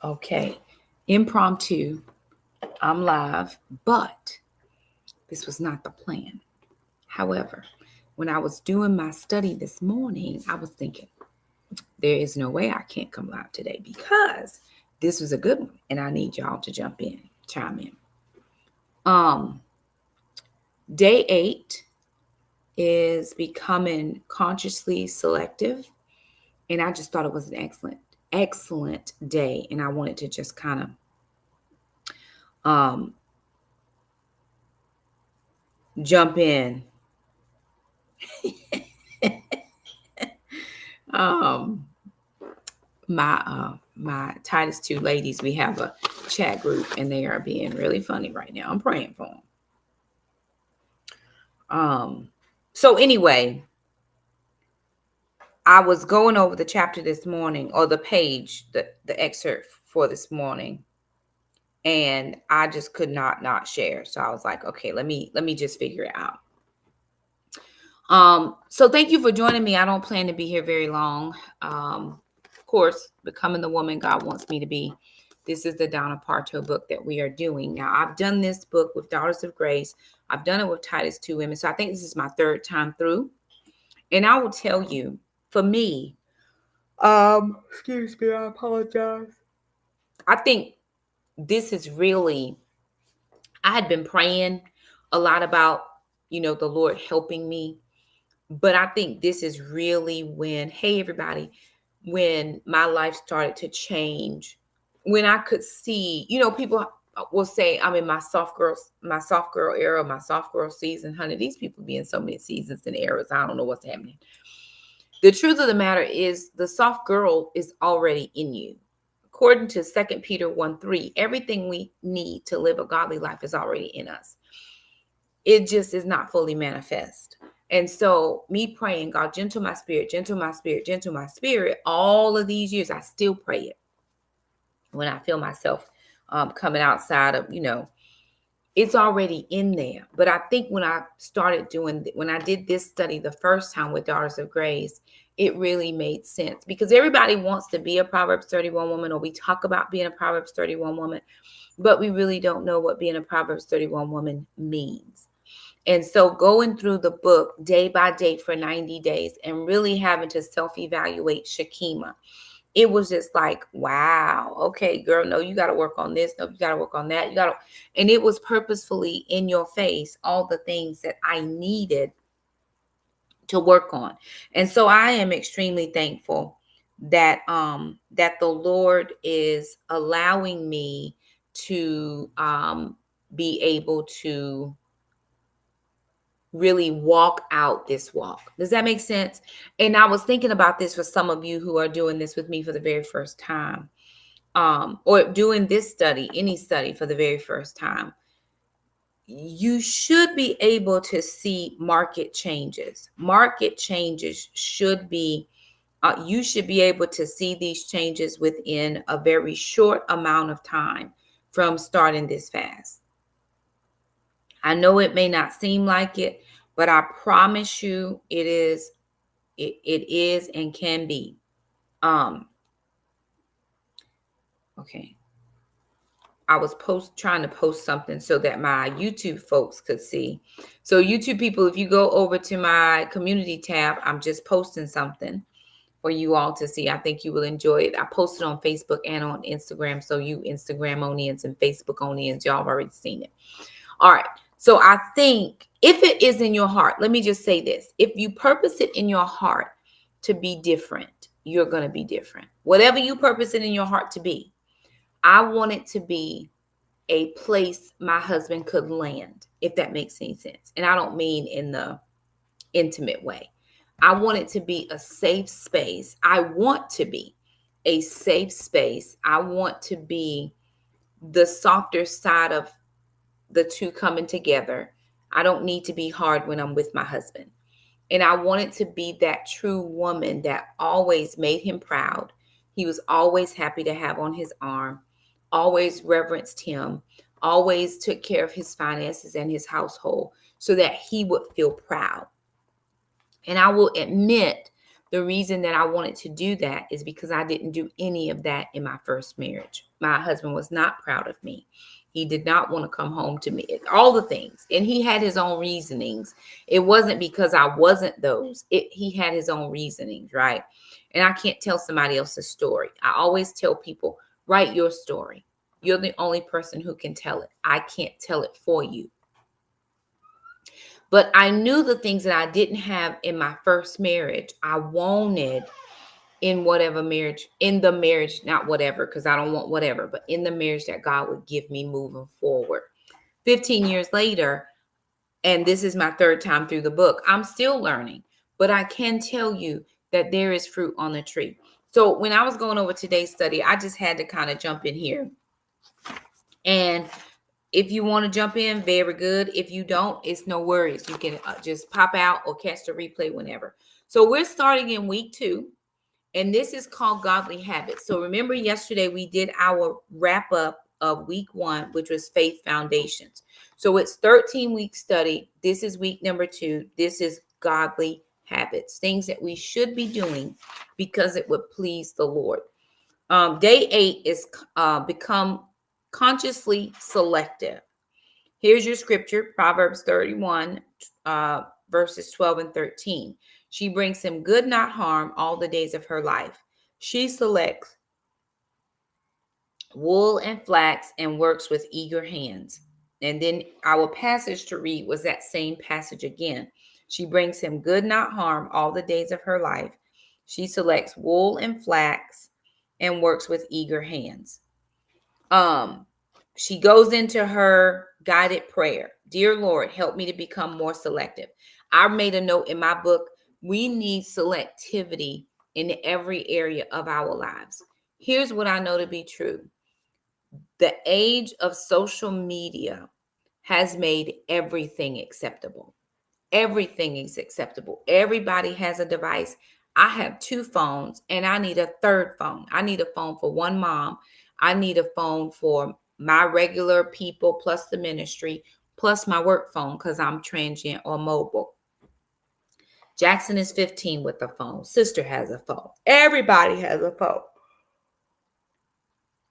Okay. Impromptu. I'm live, but this was not the plan. However, when I was doing my study this morning, I was thinking, there is no way I can't come live today because this was a good one and I need y'all to jump in, chime in. Day 8 is becoming consciously selective. And I just thought it was an excellent day. And I wanted to just kind of jump in. My Titus 2 ladies, we have a chat group and they are being really funny right now. I'm praying for them. So anyway, I was going over the chapter this morning, or the page, the excerpt for this morning, and I just could not share. So I was like, okay, let me just figure it out. So thank you for joining me. I don't plan to be here very long. Of course, becoming the woman God wants me to be. This is the Donna Parto book that we are doing. Now, I've done this book with Daughters of Grace. I've done it with Titus 2 women. So I think this is my third time through. And I will tell you, for me, excuse me, I apologize. I think this is really, I had been praying a lot about, the Lord helping me. But I think this is really when, hey, everybody, when my life started to change, when I could see, people will say I'm in my soft girl era, my soft girl season. Honey, these people be in so many seasons and eras. I don't know what's happening. The truth of the matter is the soft girl is already in you. According to 2 Peter 1:3, everything we need to live a godly life is already in us. It just is not fully manifest. And so me praying, God, gentle my spirit, gentle my spirit, gentle my spirit, all of these years, I still pray it. When I feel myself coming outside of, it's already in there. But I think when I did this study the first time with Daughters of Grace, it really made sense because everybody wants to be a Proverbs 31 woman, or we talk about being a Proverbs 31 woman, but we really don't know what being a Proverbs 31 woman means. And so going through the book day by day for 90 days and really having to self-evaluate Shakima, it was just like, wow, okay, girl, no, you got to work on this. No, you got to work on that. And it was purposefully in your face, all the things that I needed to work on. And so I am extremely thankful that, that the Lord is allowing me to, be able to really walk out this walk. Does that make sense? And I was thinking about this for some of you who are doing this with me for the very first time, or doing this study, any study for the very first time. You should be able to see market changes. Market changes should be, you should be able to see these changes within a very short amount of time from starting this fast. I know it may not seem like it, but I promise you it is and can be. Okay. I was trying to post something so that my YouTube folks could see. So YouTube people, if you go over to my community tab, I'm just posting something for you all to see. I think you will enjoy it. I posted on Facebook and on Instagram. So you Instagram onions and Facebook onions, y'all have already seen it. All right. So I think if it is in your heart, let me just say this. If you purpose it in your heart to be different, you're going to be different. Whatever you purpose it in your heart to be, I want it to be a place my husband could land, if that makes any sense. And I don't mean in the intimate way. I want it to be a safe space. I want to be a safe space. I want to be the softer side of the two coming together. I don't need to be hard when I'm with my husband. And I wanted to be that true woman that always made him proud. He was always happy to have on his arm, always reverenced him, always took care of his finances and his household so that he would feel proud. And I will admit the reason that I wanted to do that is because I didn't do any of that in my first marriage. My husband was not proud of me. He did not want to come home to me. All the things. And he had his own reasonings. It wasn't because I wasn't those. He had his own reasonings, right? And I can't tell somebody else's story. I always tell people, write your story. You're the only person who can tell it. I can't tell it for you. But I knew the things that I didn't have in my first marriage, I wanted in whatever marriage, in the marriage, not whatever, because I don't want whatever, but in the marriage that God would give me moving forward. 15 years later, and this is my third time through the book, I'm still learning, but I can tell you that there is fruit on the tree. So when I was going over today's study, I just had to kind of jump in here. And if you want to jump in, very good. If you don't, it's no worries. You can just pop out or catch the replay whenever. So we're starting in week 2. And this is called Godly Habits. So remember yesterday we did our wrap up of week 1, which was Faith Foundations. So it's 13-week study. This is week number 2. This is Godly Habits, things that we should be doing because it would please the Lord. Day 8 is become consciously selective. Here's your scripture, Proverbs 31, verses 12 and 13. She brings him good, not harm, all the days of her life. She selects wool and flax and works with eager hands. And then our passage to read was that same passage again. She brings him good, not harm, all the days of her life. She selects wool and flax and works with eager hands. She goes into her guided prayer. Dear Lord, help me to become more selective. I made a note in my book. We need selectivity in every area of our lives. Here's what I know to be true. The age of social media has made everything acceptable. Everything is acceptable. Everybody has a device. I have 2 phones and I need a third phone. I need a phone for one mom. I need a phone for my regular people plus the ministry plus my work phone because I'm transient or mobile. Jackson is 15 with a phone. Sister has a phone. Everybody has a phone.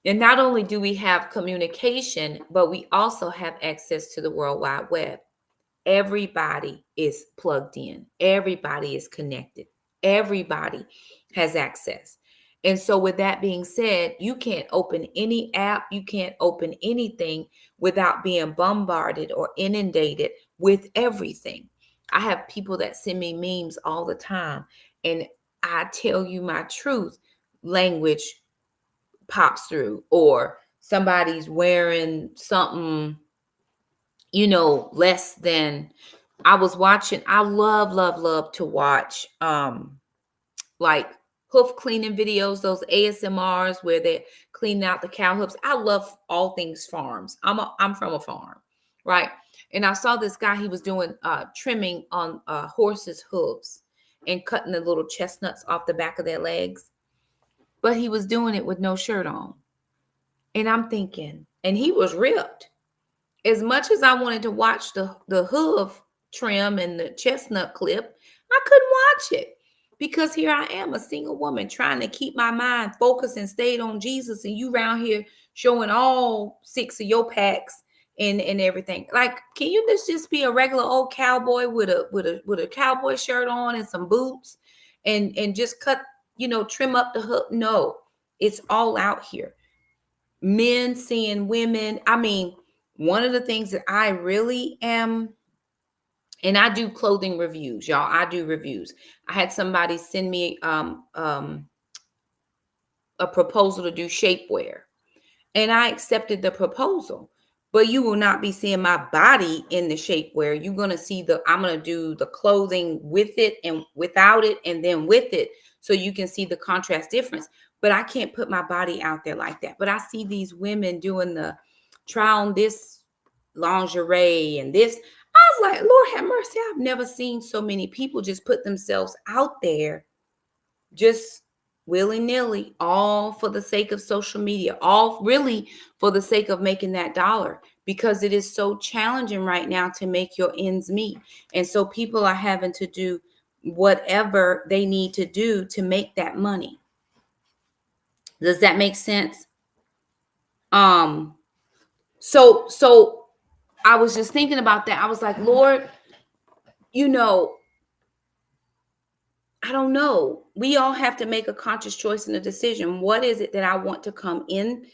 And not only do we have communication, but we also have access to the World Wide Web. Everybody is plugged in. Everybody is connected. Everybody has access. And so with that being said, you can't open any app, you can't open anything without being bombarded or inundated with everything. I have people that send me memes all the time, and I tell you my truth, language pops through, or somebody's wearing something, less than. I was watching, I love to watch like hoof cleaning videos, those ASMRs where they're cleaning out the cow hoofs. I love all things farms. I'm from a farm, right? And I saw this guy, he was doing trimming on horses' hooves and cutting the little chestnuts off the back of their legs. But he was doing it with no shirt on. And I'm thinking, and he was ripped. As much as I wanted to watch the hoof trim and the chestnut clip, I couldn't watch it because here I am, a single woman trying to keep my mind focused and stayed on Jesus, and you around here showing all 6 of your packs and everything. Like, can you just be a regular old cowboy with a cowboy shirt on and some boots and just cut, trim up the hook? No, it's all out here. Men seeing women. I mean, one of the things that I really am, and I do clothing reviews, y'all. I do reviews. I had somebody send me a proposal to do shapewear, and I accepted the proposal. But you will not be seeing my body in the shapewear. You're gonna see I'm gonna do the clothing with it and without it, and then with it, so you can see the contrast difference. But I can't put my body out there like that. But I see these women doing the try on this lingerie and this. I was like, Lord have mercy. I've never seen so many people just put themselves out there just willy-nilly, all for the sake of social media, all really for the sake of making that dollar, because it is so challenging right now to make your ends meet. And so people are having to do whatever they need to do to make that money. Does that make sense? Um, so I was just thinking about that. I was like, Lord, you know, I don't know. We all have to make a conscious choice and a decision. What is it that I want to come in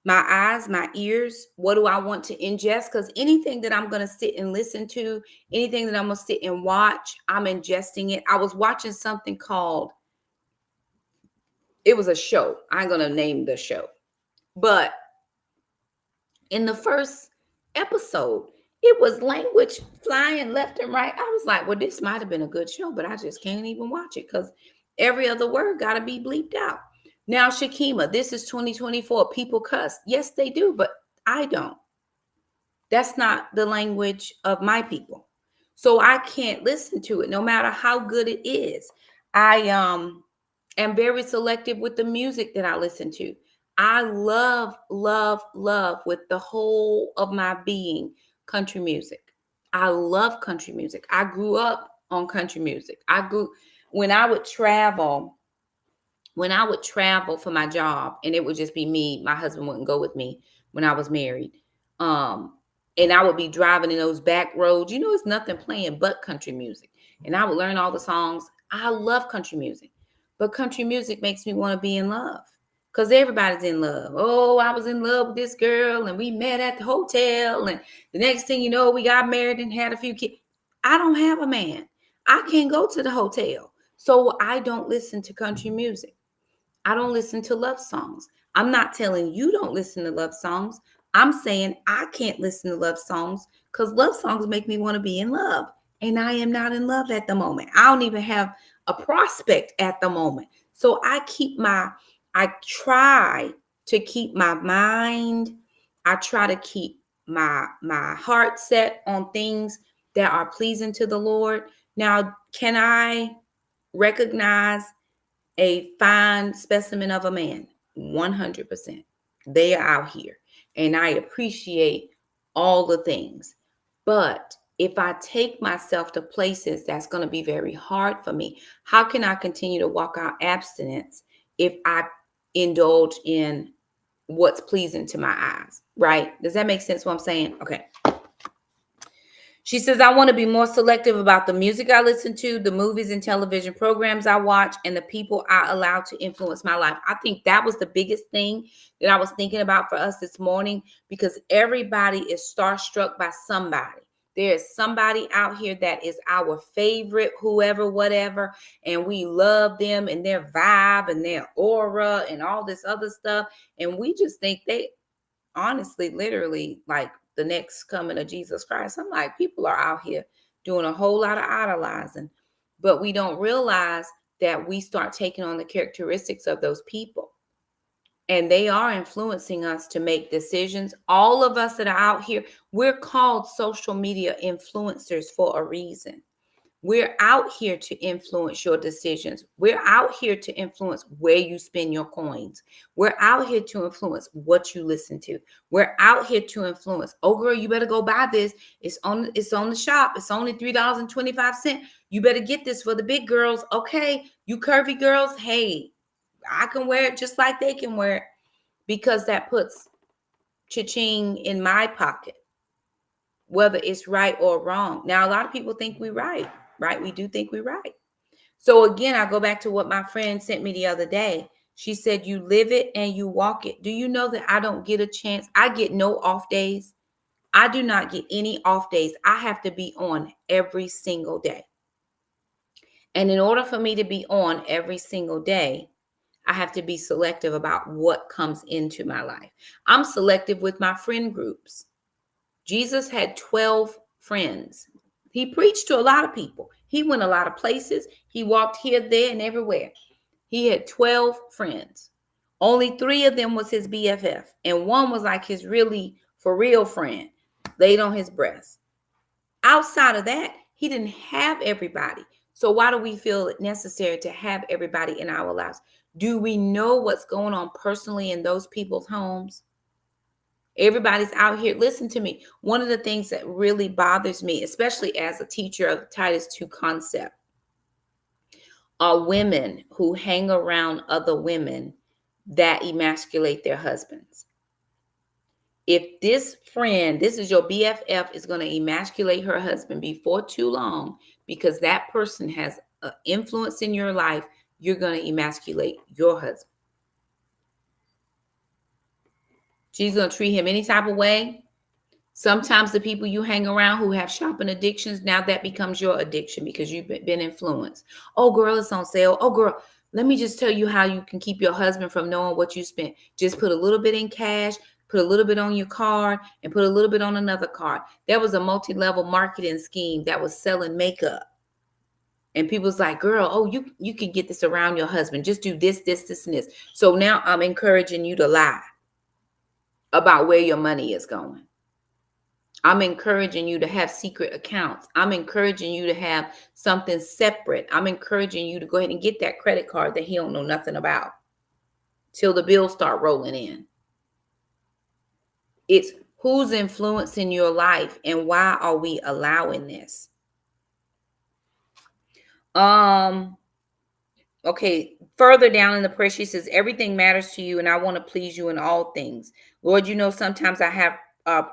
my eyes, my ears? What do I want to ingest? Because anything that I'm going to sit and listen to, anything that I'm going to sit and watch, I'm ingesting it. I was watching something called, it was a show. I'm going to name the show. But in the first episode, it was language flying left and right. I was like, well, this might have been a good show, but I just can't even watch it because every other word got to be bleeped out. Now, Shakima, this is 2024. People cuss. Yes, they do, but I don't. That's not the language of my people. So I can't listen to it no matter how good it is. I am very selective with the music that I listen to. I love, love, love with the whole of my being country music. I love country music. I grew up on country music. When I would travel, for my job, and it would just be me, my husband wouldn't go with me when I was married. And I would be driving in those back roads. It's nothing playing but country music. And I would learn all the songs. I love country music. But country music makes me want to be in love. Because everybody's in love. Oh, I was in love with this girl and we met at the hotel. And the next thing you know, we got married and had a few kids. I don't have a man. I can't go to the hotel. So I don't listen to country music. I don't listen to love songs. I'm not telling you don't listen to love songs. I'm saying I can't listen to love songs because love songs make me want to be in love. And I am not in love at the moment. I don't even have a prospect at the moment. So I try to keep my mind, I try to keep my heart set on things that are pleasing to the Lord. Now, can I recognize a fine specimen of a man? 100%. They are out here. And I appreciate all the things. But if I take myself to places that's going to be very hard for me, how can I continue to walk out abstinence if I indulge in what's pleasing to my eyes? Right? Does that make sense what I'm saying? Okay. She says, I want to be more selective about the music I listen to, the movies and television programs I watch, and the people I allow to influence my life. I think that was the biggest thing that I was thinking about for us this morning, because everybody is starstruck by somebody. There is somebody out here that is our favorite, whoever, whatever, and we love them and their vibe and their aura and all this other stuff. And we just think they honestly, literally, like the next coming of Jesus Christ. I'm like, people are out here doing a whole lot of idolizing, but we don't realize that we start taking on the characteristics of those people. And they are influencing us to make decisions. All of us that are out here, we're called social media influencers for a reason. We're out here to influence your decisions. We're out here to influence where you spend your coins. We're out here to influence what you listen to. We're out here to influence, oh girl, you better go buy this. It's on the shop. It's only $3.25. You better get this for the big girls. Okay, you curvy girls, hey, I can wear it just like they can wear it, because that puts cha-ching in my pocket, whether it's right or wrong. Now, a lot of people think we're right? We do think we're right. So again, I go back to what my friend sent me the other day. She said, you live it and you walk it. Do you know that I don't get a chance? I get no off days. I do not get any off days. I have to be on every single day. And in order for me to be on every single day, I have to be selective about what comes into my life. I'm selective with my friend groups. Jesus had 12 friends. He preached to a lot of people. He went a lot of places. He walked here, there, and everywhere. He had 12 friends. Only 3 of them was his BFF. And one was like his really, for real friend, laid on his breast. Outside of that, he didn't have everybody. So why do we feel it necessary to have everybody in our lives? Do we know what's going on personally in those people's homes? Everybody's out here. Listen to me. One of the things that really bothers me, especially as a teacher of Titus 2 concept, are women who hang around other women that emasculate their husbands. If this friend, this is your BFF, is going to emasculate her husband before too long because that person has an influence in your life, you're going to emasculate your husband. She's going to treat him any type of way. Sometimes the people you hang around who have shopping addictions, now that becomes your addiction because you've been influenced. Oh, girl, it's on sale. Oh, girl, let me just tell you how you can keep your husband from knowing what you spent. Just put a little bit in cash, put a little bit on your card, and put a little bit on another card. There was a multi-level marketing scheme that was selling makeup. And people's like, girl, oh, you can get this around your husband. Just do this, this, this, and this. So now I'm encouraging you to lie about where your money is going. I'm encouraging you to have secret accounts. I'm encouraging you to have something separate. I'm encouraging you to go ahead and get that credit card that he don't know nothing about till the bills start rolling in. It's who's influencing your life and why are we allowing this? Okay, further down in the prayer, she says, everything matters to you and I want to please you in all things. Lord, you know, sometimes I have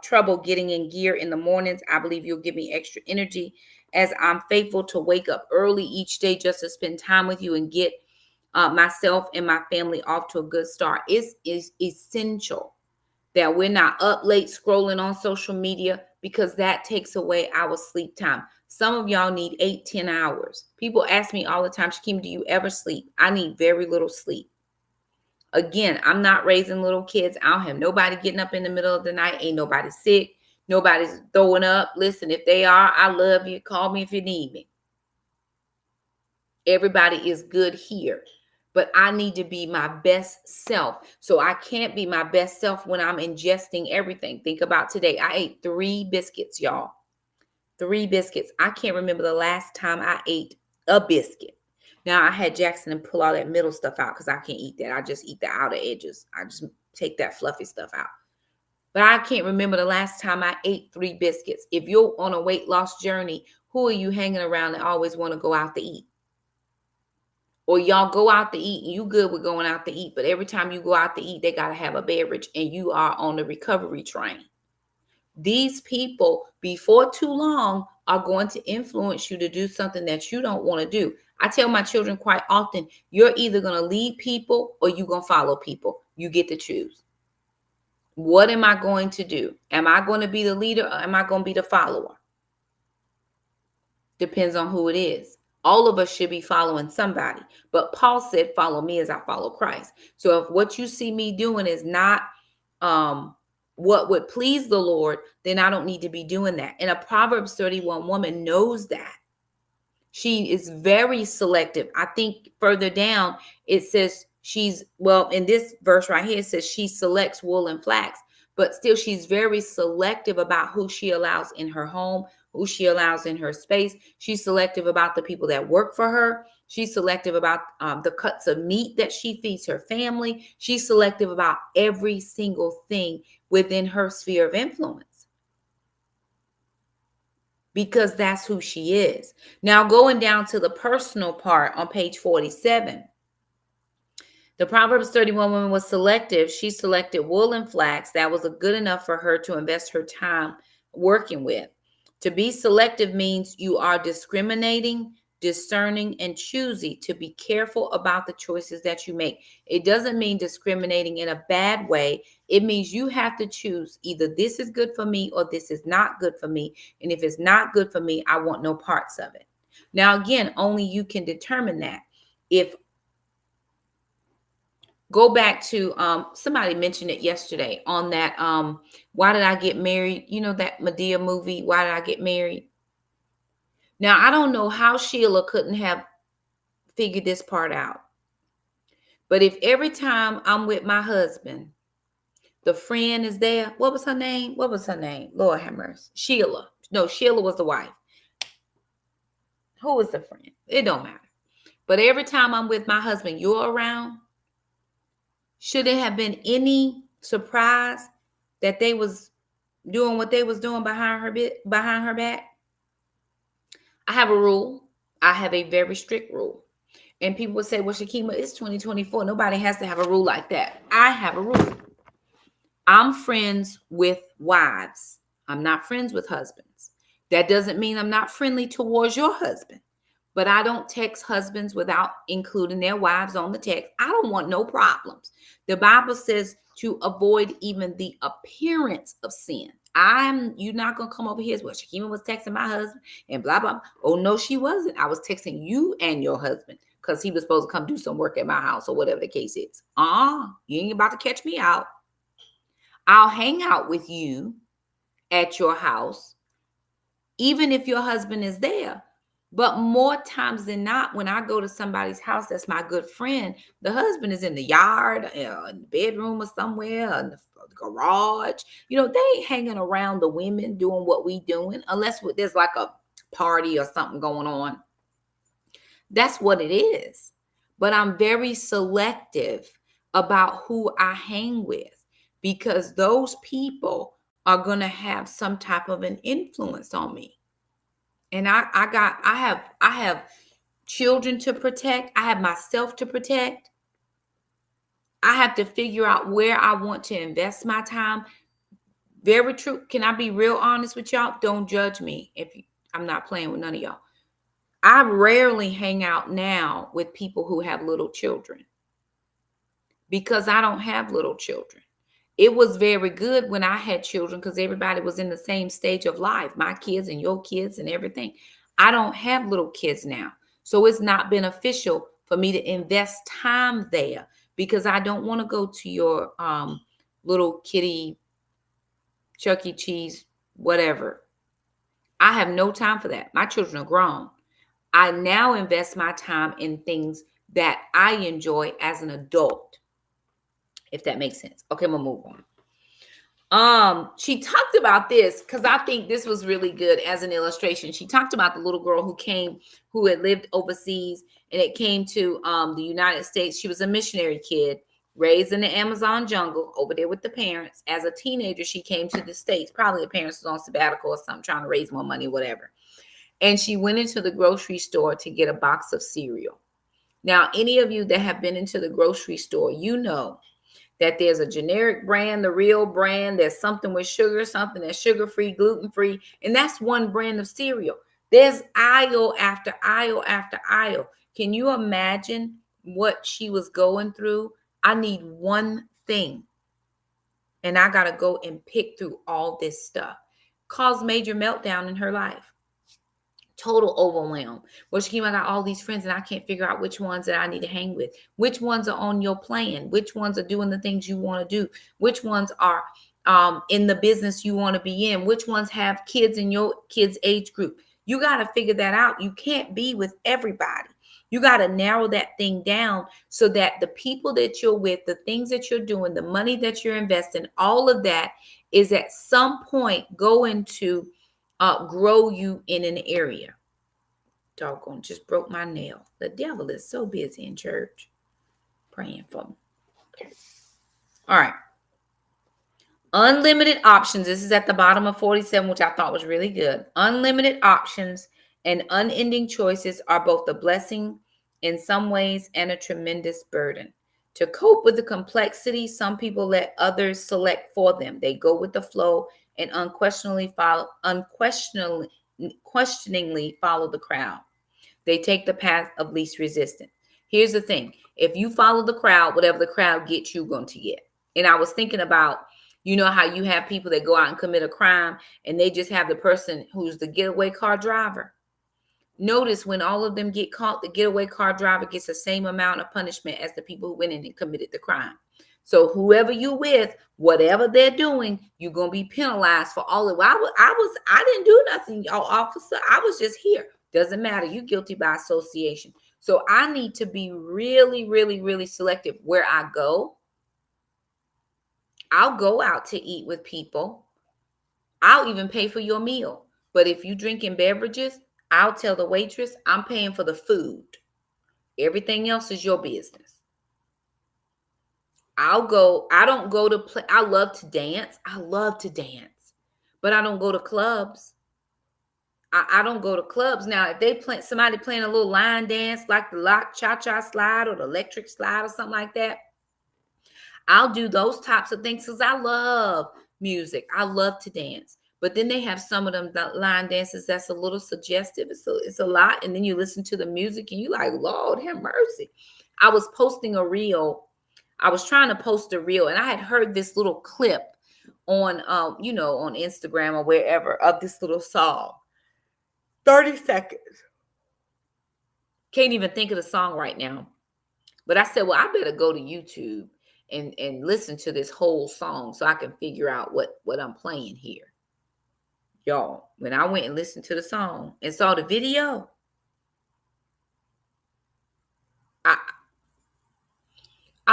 trouble getting in gear in the mornings. I believe you'll give me extra energy as I'm faithful to wake up early each day just to spend time with you and get myself and my family off to a good start. It's essential that we're not up late scrolling on social media because that takes away our sleep time. Some of y'all need 8-10 hours. People ask me all the time, Shakim, do you ever sleep? I need very little sleep. Again, I'm not raising little kids. I don't have nobody getting up in the middle of the night. Ain't nobody sick. Nobody's throwing up. Listen, if they are, I love you. Call me if you need me. Everybody is good here. But I need to be my best self. So I can't be my best self when I'm ingesting everything. Think about today. I ate 3 biscuits, y'all. 3 biscuits. I can't remember the last time I ate a biscuit. Now I had Jackson and pull all that middle stuff out because I can't eat that. I just eat the outer edges. I just take that fluffy stuff out. But I can't remember the last time I ate 3 biscuits. If you're on a weight loss journey, who are you hanging around that always want to go out to eat? Or y'all go out to eat and you good with going out to eat, but every time you go out to eat, they got to have a beverage and you are on the recovery train. These people, before too long, are going to influence you to do something that you don't want to do. I tell my children quite often, you're either going to lead people or you're going to follow people. You get to choose. What am I going to do? Am I going to be the leader or am I going to be the follower? Depends on who it is. All of us should be following somebody. But Paul said, follow me as I follow Christ. So if what you see me doing is not what would please the Lord, then I don't need to be doing that. And a Proverbs 31 woman knows that. She is very selective. I think further down, it says in this verse right here, it says she selects wool and flax, but still she's very selective about who she allows in her home, who she allows in her space. She's selective about the people that work for her. She's selective about the cuts of meat that she feeds her family. She's selective about every single thing within her sphere of influence because that's who she is. Now, going down to the personal part on page 47, the Proverbs 31 woman was selective. She selected wool and flax. That was good enough for her to invest her time working with. To be selective means you are discriminating, discerning, and choosy. To be careful about the choices that you make. It doesn't mean discriminating in a bad way. It means you have to choose either this is good for me or this is not good for me. And if it's not good for me, I want no parts of it. Now, again, only you can determine that. Go back to somebody mentioned it yesterday on that Why Did I Get Married? You know that Medea movie, Why Did I Get Married? Now, I don't know how Sheila couldn't have figured this part out. But if every time I'm with my husband, the friend is there. What was her name? Lord have mercy. Sheila. No, Sheila was the wife. Who was the friend? It don't matter. But every time I'm with my husband, you're around. Should it have been any surprise that they was doing what they was doing behind her back? I have a rule. I have a very strict rule. And people would say, well, Shakima, it's 2024. Nobody has to have a rule like that. I have a rule. I'm friends with wives. I'm not friends with husbands. That doesn't mean I'm not friendly towards your husband. But I don't text husbands without including their wives on the text. I don't want no problems. The Bible says to avoid even the appearance of sin. You're not gonna come over here as well. Shakima was texting my husband and blah blah. Oh no, she wasn't. I was texting you and your husband because he was supposed to come do some work at my house or whatever the case is. You ain't about to catch me out. I'll hang out with you at your house, even if your husband is there. But more times than not, when I go to somebody's house that's my good friend, the husband is in the yard, in the bedroom or somewhere, in the garage. They ain't hanging around the women doing what we doing unless there's like a party or something going on. That's what it is. But I'm very selective about who I hang with because those people are going to have some type of an influence on me. And I have children to protect. I have myself to protect. I have to figure out where I want to invest my time. Very true. Can I be real honest with y'all? Don't judge me I'm not playing with none of y'all. I rarely hang out now with people who have little children because I don't have little children. It was very good when I had children because everybody was in the same stage of life, my kids and your kids and everything. I don't have little kids now. So it's not beneficial for me to invest time there because I don't want to go to your little kitty, Chuck E. Cheese, whatever. I have no time for that. My children are grown. I now invest my time in things that I enjoy as an adult, if that makes sense. Okay, I'm gonna move on. She talked about this because I think this was really good as an illustration. She talked about the little girl who had lived overseas and it came to the United States. She was a missionary kid raised in the Amazon jungle over there with the parents. As a teenager, she came to the States. Probably the parents was on sabbatical or something, trying to raise more money, whatever. And she went into the grocery store to get a box of cereal. Now, any of you that have been into the grocery store, you know that there's a generic brand, the real brand, there's something with sugar, something that's sugar-free, gluten-free, and that's one brand of cereal. There's aisle after aisle after aisle. Can you imagine what she was going through? I need one thing, and I got to go and pick through all this stuff. Caused major meltdown in her life. Total overwhelm. Well, Shakim, I got all these friends and I can't figure out which ones that I need to hang with. Which ones are on your plan? Which ones are doing the things you want to do? Which ones are in the business you want to be in? Which ones have kids in your kids' age group? You got to figure that out. You can't be with everybody. You got to narrow that thing down so that the people that you're with, the things that you're doing, the money that you're investing, all of that is at some point going to grow you in an area. Doggone, just broke my nail. The devil is so busy in church praying for me. Okay. All right. Unlimited options. This is at the bottom of 47, which I thought was really good. Unlimited options and unending choices are both a blessing in some ways and a tremendous burden. To cope with the complexity, some people let others select for them. They go with the flow and unquestioningly follow the crowd. They take the path of least resistance. Here's the thing. If you follow the crowd, whatever the crowd gets, you're going to get. And I was thinking about, how you have people that go out and commit a crime and they just have the person who's the getaway car driver. Notice when all of them get caught, the getaway car driver gets the same amount of punishment as the people who went in and committed the crime. So whoever you with, whatever they're doing, you're going to be penalized for all of it. I didn't do nothing, y'all officer. I was just here. Doesn't matter. You're guilty by association. So I need to be really, really, really selective where I go. I'll go out to eat with people. I'll even pay for your meal. But if you drinking beverages, I'll tell the waitress I'm paying for the food. Everything else is your business. I don't go to play. I love to dance. But I don't go to clubs. I don't go to clubs. Now, if somebody playing a little line dance like the lock cha-cha slide or the electric slide or something like that, I'll do those types of things because I love music. I love to dance. But then they have some of them line dances that's a little suggestive. It's a lot. And then you listen to the music and you like, Lord, have mercy. I was posting a reel. I was trying to post a reel and I had heard this little clip on, on Instagram or wherever of this little song. 30 seconds. Can't even think of the song right now. But I said, well, I better go to YouTube and listen to this whole song so I can figure out what I'm playing here. Y'all, when I went and listened to the song and saw the video, I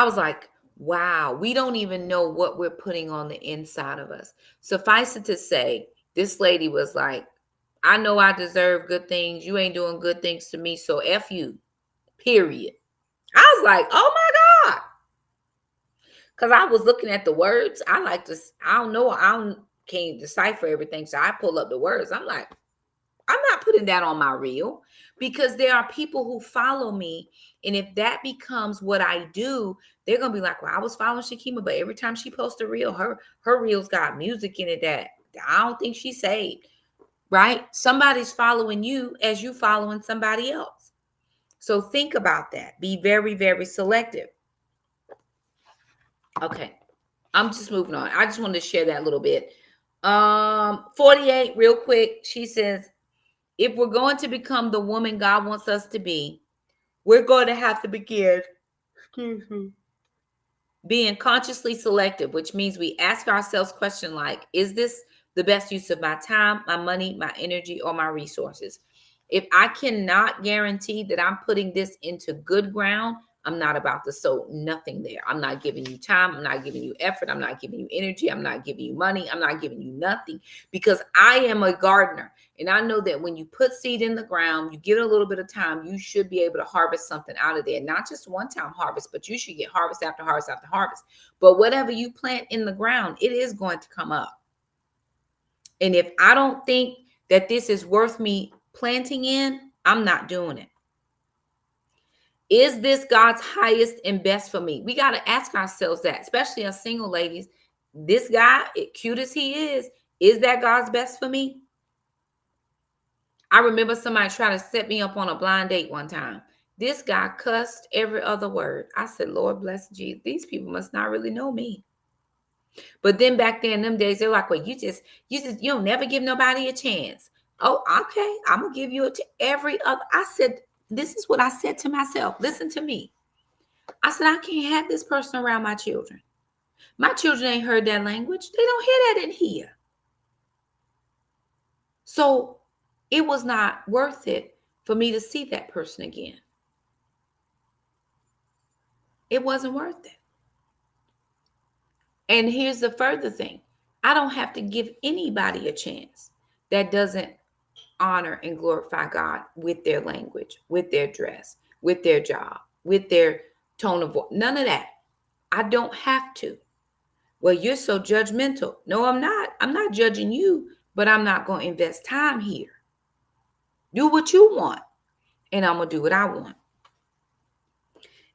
was like, wow, we don't even know what we're putting on the inside of us. Suffice it to say, this lady was like, I know I deserve good things. You ain't doing good things to me, so F you, period. I was like, oh my God. Because I was looking at the words. I don't know, can't decipher everything. So I pull up the words. I'm like, I'm not putting that on my reel because there are people who follow me. And if that becomes what I do, they're going to be like, well, I was following Shakima, but every time she posts a reel, her reels got music in it that I don't think she saved, right? Somebody's following you as you following somebody else. So think about that. Be very, very selective. Okay. I'm just moving on. I just wanted to share that a little bit. 48, real quick. She says, if we're going to become the woman God wants us to be, we're going to have to begin, being consciously selective, which means we ask ourselves questions like, is this the best use of my time, my money, my energy, or my resources? If I cannot guarantee that I'm putting this into good ground, I'm not about to sow nothing there. I'm not giving you time. I'm not giving you effort. I'm not giving you energy. I'm not giving you money. I'm not giving you nothing because I am a gardener. And I know that when you put seed in the ground, you get a little bit of time, you should be able to harvest something out of there. Not just one time harvest, but you should get harvest after harvest after harvest. But whatever you plant in the ground, it is going to come up. And if I don't think that this is worth me planting in, I'm not doing it. Is this God's highest and best for me? We got to ask ourselves that, especially as single ladies. This guy, cute as he is that God's best for me? I remember somebody trying to set me up on a blind date one time. This guy cussed every other word. I said, Lord bless Jesus. These people must not really know me. But then back there in them days, they're like, well, you don't never give nobody a chance. Oh, okay. I'm going to give you every other. I said, this is what I said to myself. Listen to me. I said, I can't have this person around my children. My children ain't heard that language. They don't hear that in here. So it was not worth it for me to see that person again. It wasn't worth it. And here's the further thing. I don't have to give anybody a chance that doesn't honor and glorify God with their language, with their dress, with their job, with their tone of voice. None of that. I don't have to. Well, you're so judgmental. No, I'm not. I'm not judging you, but I'm not going to invest time here. Do what you want, and I'm going to do what I want.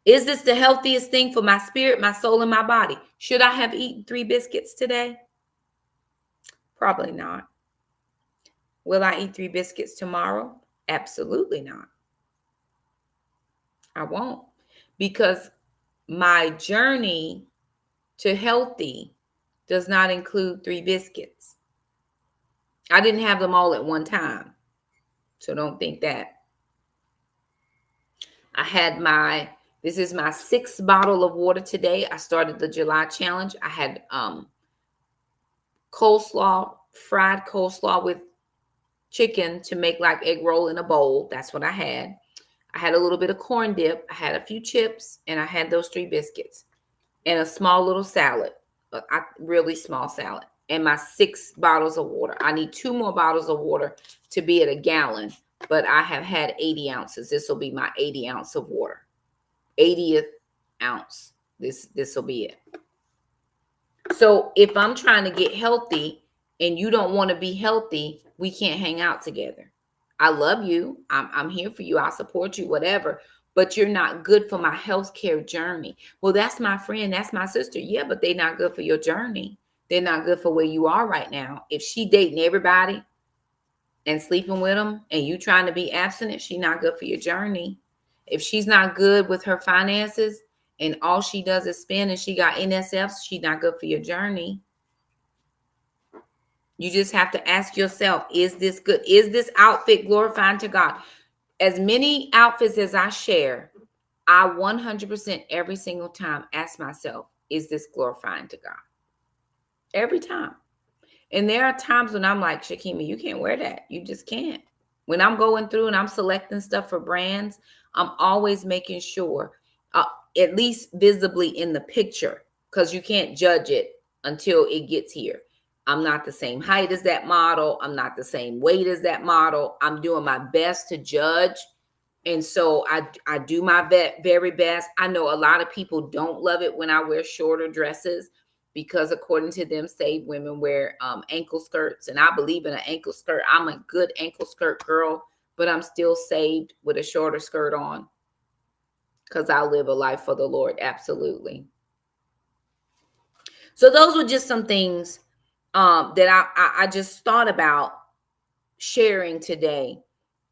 Is this the healthiest thing for my spirit, my soul, and my body? Should I have eaten 3 biscuits today? Probably not. Will I eat 3 biscuits tomorrow? Absolutely not. I won't, because my journey to healthy does not include 3 biscuits. I didn't have them all at one time, so don't think that. I had this is my 6th bottle of water today. I started the July challenge. I had coleslaw, fried coleslaw with chicken to make like egg roll in a bowl. That's what I had. I had a little bit of corn dip. I had a few chips, and I had those 3 biscuits and a small little salad, really small salad, and my 6 bottles of water. I need 2 more bottles of water to be at a gallon, but I have had 80 ounces. This will be my 80 ounce of water. 80th ounce. This will be it. So if I'm trying to get healthy and you don't want to be healthy, we can't hang out together. I love you. I'm here for you. I'll support you, whatever. but you're not good for my healthcare journey. Well, that's my friend, that's my sister. Yeah, but they're not good for your journey. They're not good for where you are right now. If she dating everybody and sleeping with them and you trying to be abstinent, she's not good for your journey. If she's not good with her finances and all she does is spend and she got NSFs, she's not good for your journey. You just have to ask yourself, is this good? Is this outfit glorifying to God? As many outfits as I share, I 100% every single time ask myself, is this glorifying to God? Every time. And there are times when I'm like, Shakima, you can't wear that. You just can't. When I'm going through and I'm selecting stuff for brands, I'm always making sure, at least visibly in the picture, because you can't judge it until it gets here. I'm not the same height as that model. I'm not the same weight as that model. I'm doing my best to judge. And so I do my very best. I know a lot of people don't love it when I wear shorter dresses because according to them, saved women wear ankle skirts. And I believe in an ankle skirt. I'm a good ankle skirt girl, but I'm still saved with a shorter skirt on because I live a life for the Lord. Absolutely. So those were just some things that I just thought about sharing today.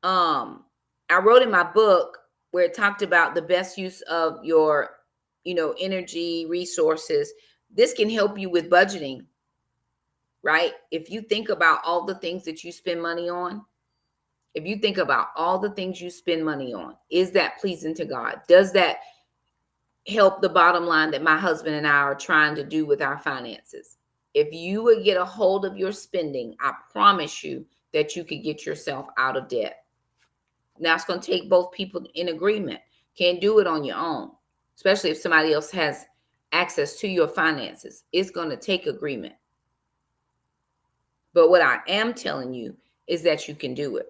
I wrote in my book where it talked about the best use of your, energy resources. This can help you with budgeting, right? If you think about all the things that you spend money on, if you think about all the things you spend money on, is that pleasing to God? Does that help the bottom line that my husband and I are trying to do with our finances? If you would get a hold of your spending, I promise you that you could get yourself out of debt. Now it's going to take both people in agreement. Can't do it on your own, especially if somebody else has access to your finances. It's going to take agreement. But what I am telling you is that you can do it.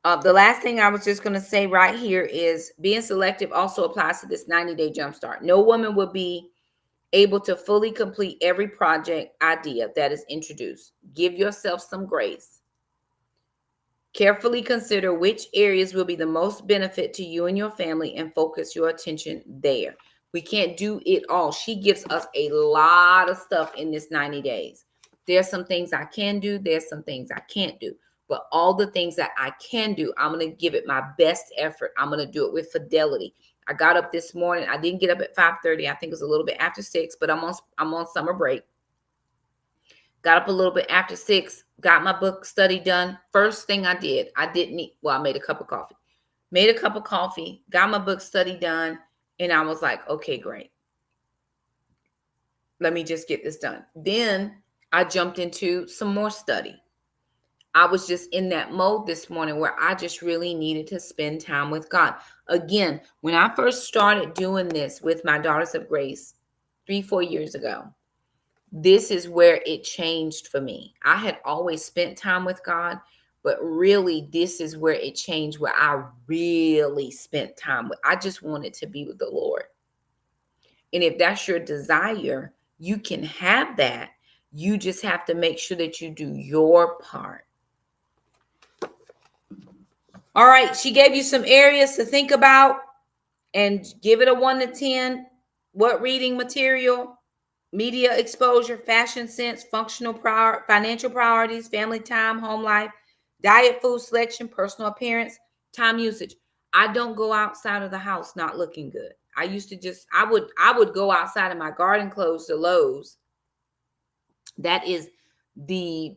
The last thing I was just going to say right here is being selective also applies to this 90-day jumpstart. No woman will be able to fully complete every project idea that is introduced. Give yourself some grace. Carefully consider which areas will be the most benefit to you and your family and focus your attention there. We can't do it all. She gives us a lot of stuff in this 90 days. There's some things I can do. There's some things I can't do. But all the things that I can do, I'm going to give it my best effort. I'm going to do it with fidelity. I got up this morning. I didn't get up at 5:30. I think it was a little bit after 6, but I'm on summer break. Got up a little bit after 6, got my book study done. First thing I did, I made a cup of coffee. Got my book study done, and I was like, okay, great. Let me just get this done. Then I jumped into some more study. I was just in that mode this morning where I just really needed to spend time with God. Again, when I first started doing this with my Daughters of Grace 3-4 years ago, this is where it changed for me. I had always spent time with God, but really this is where it changed, where I really spent time with. I just wanted to be with the Lord. And if that's your desire, you can have that. You just have to make sure that you do your part. All right, she gave you some areas to think about and give it a 1 to 10. What reading material? Media exposure, fashion sense, financial priorities, family time, home life, diet, food selection, personal appearance, time usage. I don't go outside of the house not looking good. I used to I would go outside in my garden clothes to Lowe's. That is the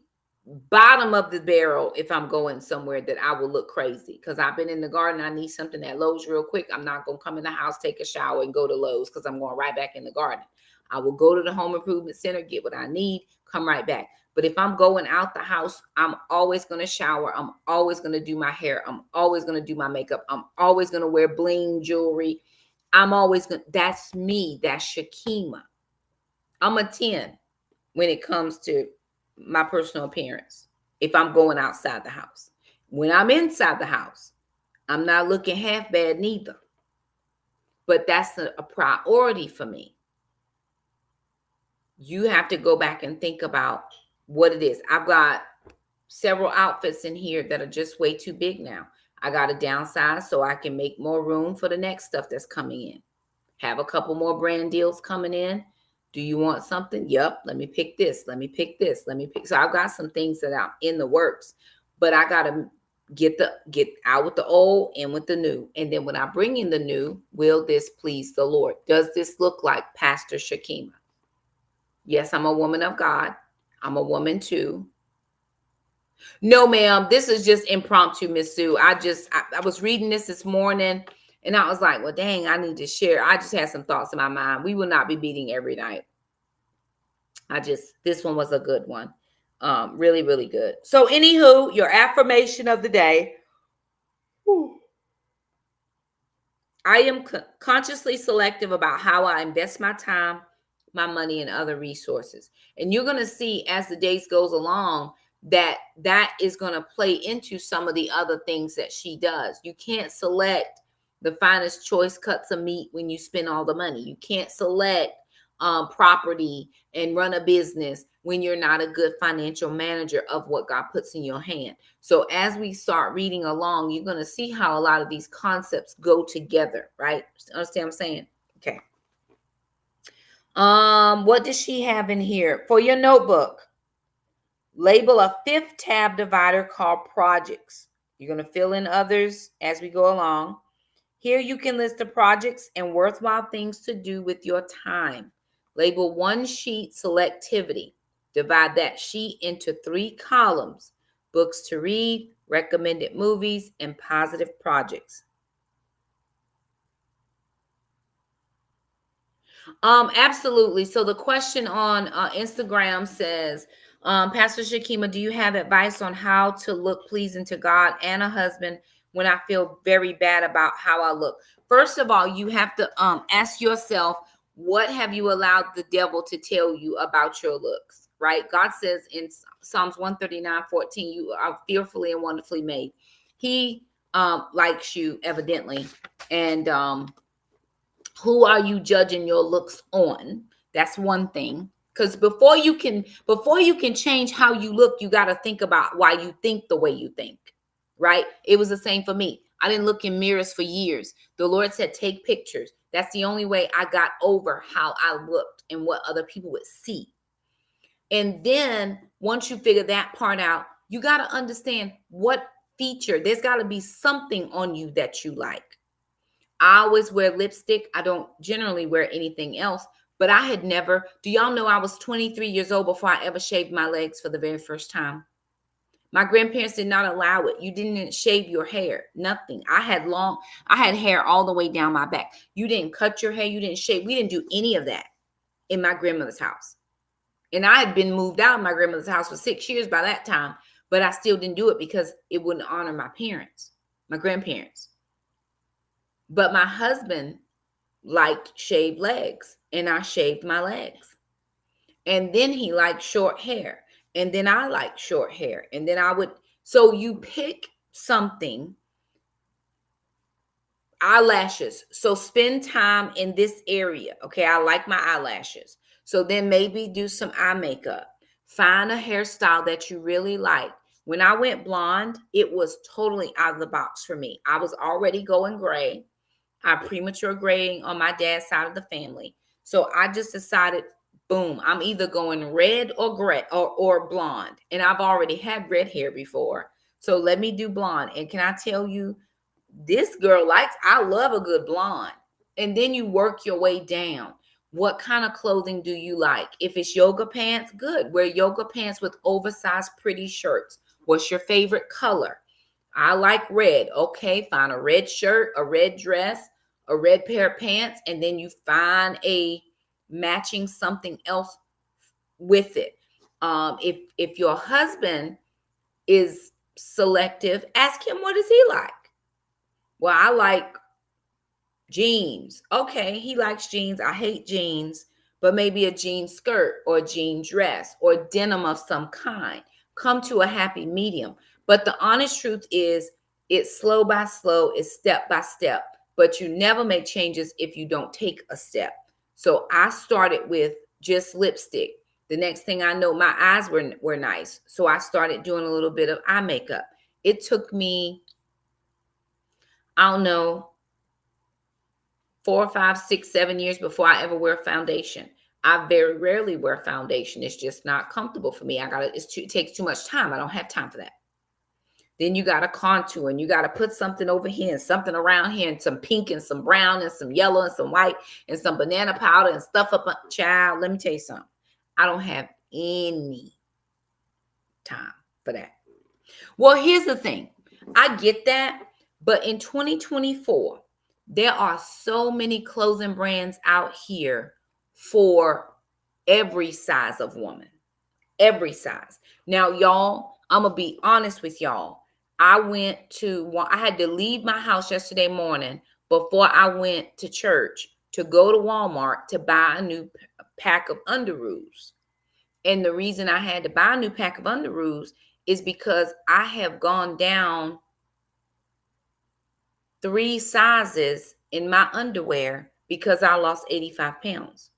bottom of the barrel if I'm going somewhere that I will look crazy because I've been in the garden. I need something at Lowe's real quick. I'm not going to come in the house, take a shower, and go to Lowe's because I'm going right back in the garden. I will go to the home improvement center, get what I need, come right back. But if I'm going out the house, I'm always going to shower. I'm always going to do my hair. I'm always going to do my makeup. I'm always going to wear bling jewelry. That's me. That's Shakima. I'm a 10 when it comes to my personal appearance if I'm going outside the house. When I'm inside the house, I'm not looking half bad neither. But that's a priority for me. You have to go back and think about what it is. I've got several outfits in here that are just way too big now. I got to downsize so I can make more room for the next stuff that's coming in. Have a couple more brand deals coming in. Do you want something? Yep. Let me pick this. Let me pick this. Let me pick. So I've got some things that are in the works, but I got to get out with the old and with the new. And then when I bring in the new, will this please the Lord? Does this look like Pastor Shakima? Yes, I'm a woman of God. I'm a woman too. No, ma'am. This is just impromptu, Miss Sue. I was reading this morning and I was like, well, dang, I need to share. I just had some thoughts in my mind. We will not be meeting every night. This one was a good one. Really, really good. So, anywho, your affirmation of the day. Whew. I am consciously selective about how I invest my time, my money, and other resources. And you're going to see as the days goes along that is going to play into some of the other things that she does. You can't select the finest choice cuts of meat when you spend all the money. You can't select property and run a business when you're not a good financial manager of what God puts in your hand. So as we start reading along, you're going to see how a lot of these concepts go together, right? Understand what I'm saying? Okay. What does she have in here? For your notebook, label a 5th tab divider called projects. You're going to fill in others as we go along. Here you can list the projects and worthwhile things to do with your time. Label one sheet selectivity. Divide that sheet into 3 columns: books to read, recommended movies, and positive projects. Absolutely. So the question on Instagram says, Pastor Shakima, do you have advice on how to look pleasing to God and a husband when I feel very bad about how I look? First of all, you have to ask yourself, what have you allowed the devil to tell you about your looks, right? God says in Psalms 139:14, you are fearfully and wonderfully made. He likes you evidently. And who are you judging your looks on? That's one thing. Because before you can change how you look, you got to think about why you think the way you think, right? It was the same for me. I didn't look in mirrors for years. The Lord said, take pictures. That's the only way I got over how I looked and what other people would see. And then once you figure that part out, you got to understand what feature, there's got to be something on you that you like. I always wear lipstick. I don't generally wear anything else, but I had never, do y'all know I was 23 years old before I ever shaved my legs for the very first time? My grandparents did not allow it. You didn't shave your hair, nothing. I had hair all the way down my back. You didn't cut your hair. You didn't shave. We didn't do any of that in my grandmother's house. And I had been moved out of my grandmother's house for 6 years by that time, but I still didn't do it because it wouldn't honor my parents, my grandparents. But my husband liked shaved legs, and I shaved my legs. And then he liked short hair, and then I liked short hair. And then so you pick something. Eyelashes. So spend time in this area. Okay, I like my eyelashes. So then maybe do some eye makeup. Find a hairstyle that you really like. When I went blonde, it was totally out of the box for me. I was already going gray. I premature graying on my dad's side of the family. So I just decided, boom, I'm either going red or gray or blonde. And I've already had red hair before. So let me do blonde. And can I tell you, this girl I love a good blonde. And then you work your way down. What kind of clothing do you like? If it's yoga pants, good. Wear yoga pants with oversized pretty shirts. What's your favorite color? I like red. Okay, find a red shirt, a red dress, a red pair of pants, and then you find a matching something else with it. If your husband is selective, ask him, what does he like? Well, I like jeans. Okay, he likes jeans. I hate jeans, but maybe a jean skirt or a jean dress or denim of some kind. Come to a happy medium. But the honest truth is, it's slow by slow, it's step by step, but you never make changes if you don't take a step. So I started with just lipstick. The next thing I know, my eyes were nice. So I started doing a little bit of eye makeup. It took me I don't know, 4, 5, 6, 7 years before I ever wear foundation. I very rarely wear foundation. It's just not comfortable for me. It takes too much time. I don't have time for that. Then you got to contour and you got to put something over here and something around here and some pink and some brown and some yellow and some white and some banana powder and stuff up. Child, let me tell you something. I don't have any time for that. Well, here's the thing. I get that. But in 2024, there are so many clothing brands out here for every size of woman. Every size. Now, y'all, I'm going to be honest with y'all. I had to leave my house yesterday morning before I went to church to go to Walmart to buy a new pack of underoos. And the reason I had to buy a new pack of underoos is because I have gone down 3 sizes in my underwear because I lost 85 pounds.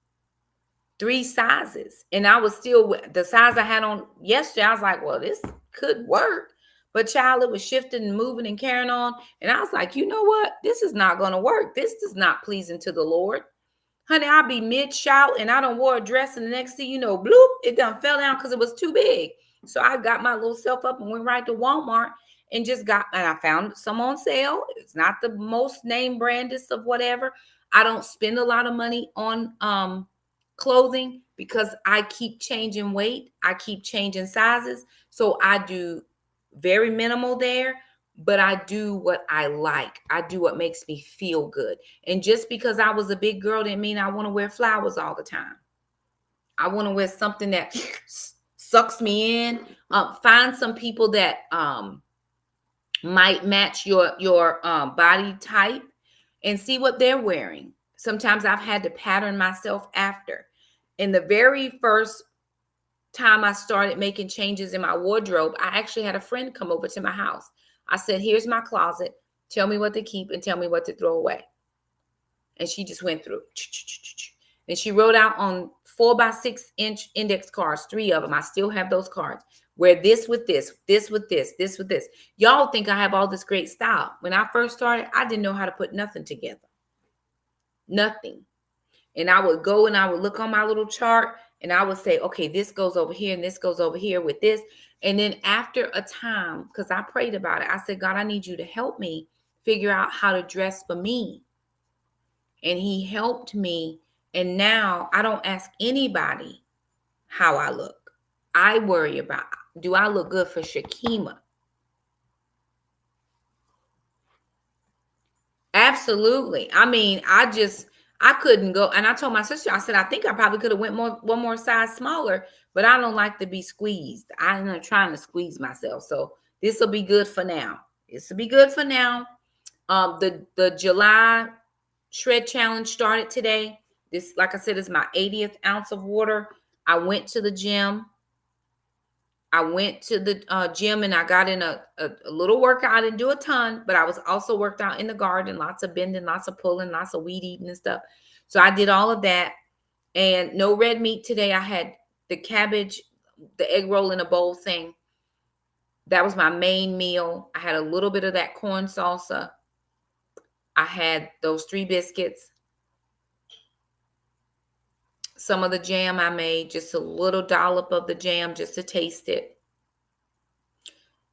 3 sizes. And I was still the size I had on yesterday. I was like, well, this could work. But child, it was shifting and moving and carrying on. And I was like, you know what? This is not going to work. This is not pleasing to the Lord. Honey, I'll be mid-shout and I done wore a dress and the next thing you know, bloop, it done fell down because it was too big. So I got my little self up and went right to Walmart and I found some on sale. It's not the most name brandest of whatever. I don't spend a lot of money on clothing because I keep changing weight. I keep changing sizes. So I do very minimal there, but I do what I like. I do what makes me feel good. And just because I was a big girl didn't mean I want to wear flowers all the time. I want to wear something that sucks me in. Find some people that might match your body type and see what they're wearing. Sometimes I've had to pattern myself after. In the very first time I started making changes in my wardrobe, I actually had a friend come over to my house. I said, here's my closet. Tell me what to keep and tell me what to throw away. And she just went through. And she wrote out on 4x6-inch index cards, 3 of them. I still have those cards. Wear this with this, this with this, this with this. Y'all think I have all this great style. When I first started, I didn't know how to put nothing together. Nothing. And I would go and I would look on my little chart and I would say, okay, this goes over here and this goes over here with this. And then after a time, because I prayed about it, I said, God, I need you to help me figure out how to dress for me. And he helped me. And now I don't ask anybody how I look. I worry about, do I look good for Shakima? Absolutely. I mean, I couldn't go. And I told my sister, I said, I think I probably could have went one more size smaller, but I don't like to be squeezed. I'm not trying to squeeze myself. So this will be good for now. This will be good for now. The July shred challenge started today. This, like I said, is my 80th ounce of water. I went to the gym. And I got in a little workout. I didn't do a ton, but I was also worked out in the garden, lots of bending, lots of pulling, lots of weed eating and stuff. So I did all of that and no red meat today. I had the cabbage, the egg roll in a bowl thing. That was my main meal. I had a little bit of that corn salsa. I had those 3 biscuits. Some of the jam I made, just a little dollop of the jam just to taste it.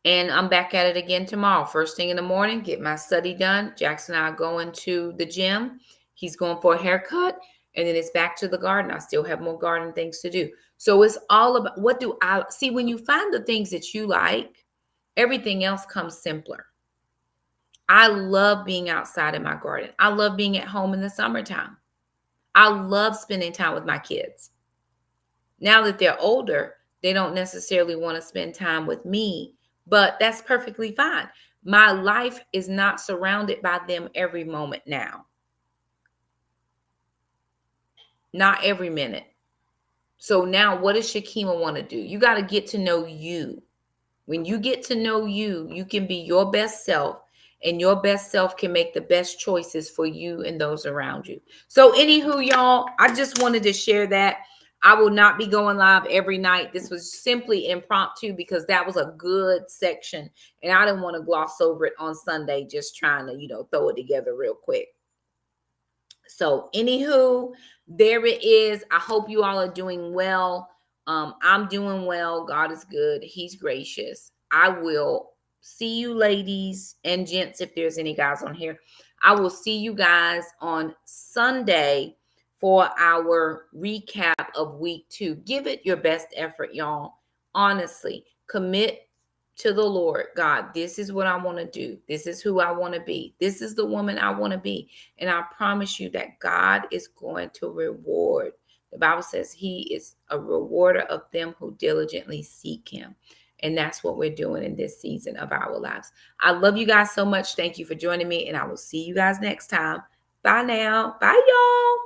And I'm back at it again tomorrow. First thing in the morning, get my study done. Jackson and I are going to the gym. He's going for a haircut. And then it's back to the garden. I still have more garden things to do. So it's all about, what do I see? When you find the things that you like, everything else comes simpler. I love being outside in my garden. I love being at home in the summertime. I love spending time with my kids. Now that they're older, they don't necessarily want to spend time with me, but that's perfectly fine. My life is not surrounded by them every moment now. Not every minute. So now what does Shakima want to do? You got to get to know you. When you get to know you, you can be your best self, and your best self can make the best choices for you and those around you. So anywho, y'all, I just wanted to share that. I will not be going live every night. This was simply impromptu because that was a good section. And I didn't want to gloss over it on Sunday, just trying to, throw it together real quick. So, anywho, there it is. I hope you all are doing well. I'm doing well. God is good. He's gracious. I will see you, ladies and gents, if there's any guys on here. I will see you guys on Sunday for our recap of week 2. Give it your best effort, y'all. Honestly, commit to the Lord. God, this is what I want to do. This is who I want to be. This is the woman I want to be. And I promise you that God is going to reward. The Bible says he is a rewarder of them who diligently seek him. And that's what we're doing in this season of our lives. I love you guys so much. Thank you for joining me. And I will see you guys next time. Bye now. Bye, y'all.